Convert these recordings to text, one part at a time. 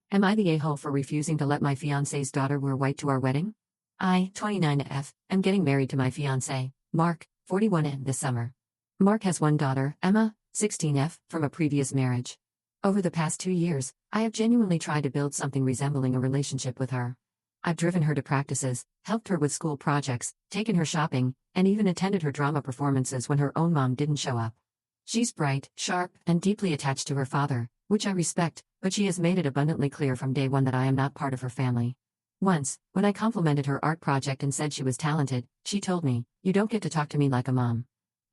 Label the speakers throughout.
Speaker 1: Am I the a-hole for refusing to let my fiancé's daughter wear white to our wedding? I, 29F, am getting married to my fiancé, Mark, 41N, this summer. Mark has one daughter, Emma, 16F, from a previous marriage. Over the past 2 years, I have genuinely tried to build something resembling a relationship with her. I've driven her to practices, helped her with school projects, taken her shopping, and even attended her drama performances when her own mom didn't show up. She's bright, sharp, and deeply attached to her father, which I respect, but she has made it abundantly clear from day one that I am not part of her family. Once, when I complimented her art project and said she was talented, she told me, "You don't get to talk to me like a mom."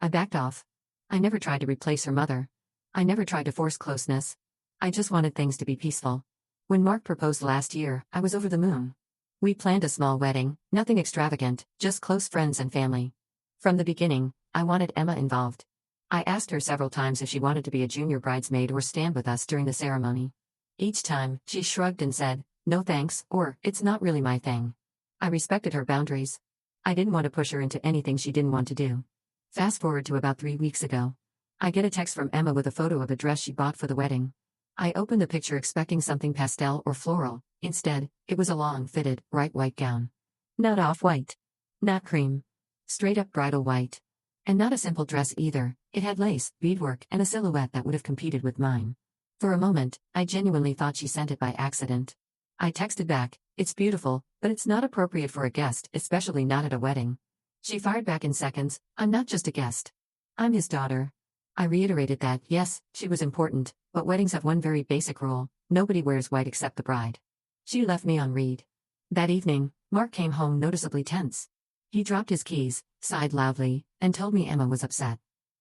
Speaker 1: I backed off. I never tried to replace her mother. I never tried to force closeness. I just wanted things to be peaceful. When Mark proposed last year, I was over the moon. We planned a small wedding, nothing extravagant, just close friends and family. From the beginning, I wanted Emma involved. I asked her several times if she wanted to be a junior bridesmaid or stand with us during the ceremony. Each time, she shrugged and said, "No thanks," or "It's not really my thing." I respected her boundaries. I didn't want to push her into anything she didn't want to do. Fast forward to about 3 weeks ago. I get a text from Emma with a photo of a dress she bought for the wedding. I opened the picture expecting something pastel or floral. Instead, it was a long-fitted, bright white gown. Not off-white. Not cream. Straight-up bridal white. And not a simple dress either. It had lace, beadwork, and a silhouette that would have competed with mine. For a moment, I genuinely thought she sent it by accident. I texted back, "It's beautiful, but it's not appropriate for a guest, especially not at a wedding." She fired back in seconds, "I'm not just a guest. I'm his daughter." I reiterated that, yes, she was important, but weddings have one very basic rule: nobody wears white except the bride. She left me on read. That evening, Mark came home noticeably tense. He dropped his keys, sighed loudly, and told me Emma was upset.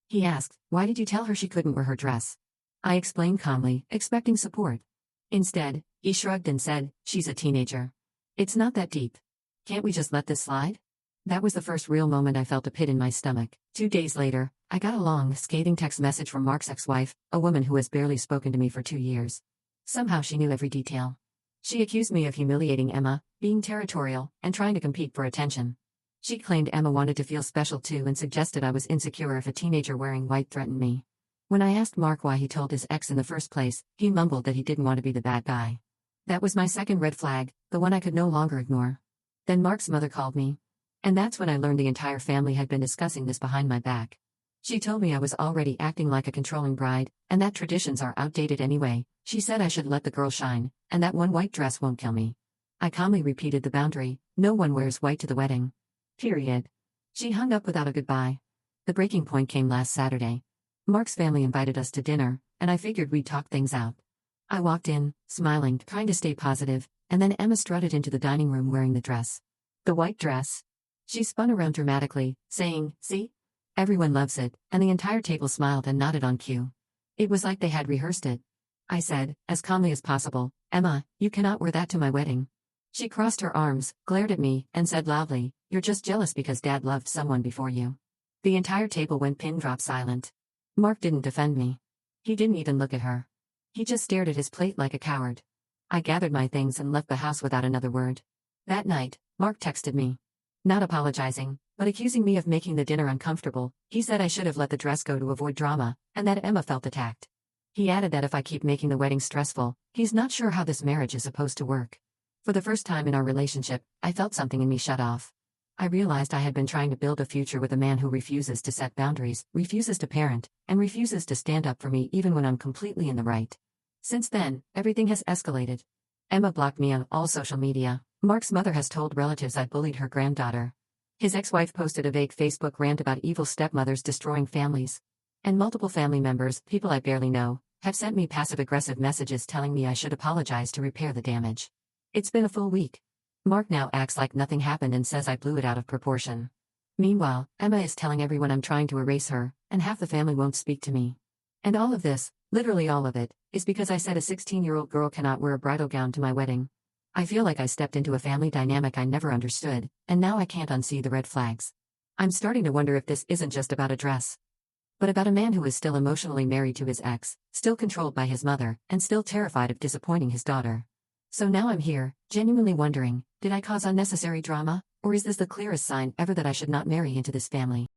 Speaker 1: He asked, "Why did you tell her she couldn't wear her dress?" I explained calmly, expecting support. Instead, he shrugged and said, "She's a teenager. It's not that deep. Can't we just let this slide?" That was the first real moment I felt a pit in my stomach. 2 days later, I got a long, scathing text message from Mark's ex-wife, a woman who has barely spoken to me for 2 years. Somehow she knew every detail. She accused me of humiliating Emma, being territorial, and trying to compete for attention. She claimed Emma wanted to feel special too and suggested I was insecure if a teenager wearing white threatened me. When I asked Mark why he told his ex in the first place, he mumbled that he didn't want to be the bad guy. That was my second red flag, the one I could no longer ignore. Then Mark's mother called me. And that's when I learned the entire family had been discussing this behind my back. She told me I was already acting like a controlling bride, and that traditions are outdated anyway. She said I should let the girl shine, and that one white dress won't kill me. I calmly repeated the boundary: no one wears white to the wedding. Period. She hung up without a goodbye. The breaking point came last Saturday. Mark's family invited us to dinner, and I figured we'd talk things out. I walked in, smiling, trying to stay positive, and then Emma strutted into the dining room wearing the dress. The white dress. She spun around dramatically, saying, "See? Everyone loves it," and the entire table smiled and nodded on cue. It was like they had rehearsed it. I said, as calmly as possible, "Emma, you cannot wear that to my wedding." She crossed her arms, glared at me, and said loudly, "You're just jealous because Dad loved someone before you." The entire table went pin-drop silent. Mark didn't defend me. He didn't even look at her. He just stared at his plate like a coward. I gathered my things and left the house without another word. That night, Mark texted me. Not apologizing, but accusing me of making the dinner uncomfortable. He said I should have let the dress go to avoid drama, and that Emma felt attacked. He added that if I keep making the wedding stressful, he's not sure how this marriage is supposed to work. For the first time in our relationship, I felt something in me shut off. I realized I had been trying to build a future with a man who refuses to set boundaries, refuses to parent, and refuses to stand up for me even when I'm completely in the right. Since then, everything has escalated. Emma blocked me on all social media. Mark's mother has told relatives I bullied her granddaughter. His ex-wife posted a vague Facebook rant about evil stepmothers destroying families. And multiple family members, people I barely know, have sent me passive-aggressive messages telling me I should apologize to repair the damage. It's been a full week. Mark now acts like nothing happened and says I blew it out of proportion. Meanwhile, Emma is telling everyone I'm trying to erase her, and half the family won't speak to me. And all of this, literally all of it, is because I said a 16-year-old girl cannot wear a bridal gown to my wedding. I feel like I stepped into a family dynamic I never understood, and now I can't unsee the red flags. I'm starting to wonder if this isn't just about a dress, but about a man who is still emotionally married to his ex, still controlled by his mother, and still terrified of disappointing his daughter. So now I'm here, genuinely wondering, did I cause unnecessary drama, or is this the clearest sign ever that I should not marry into this family?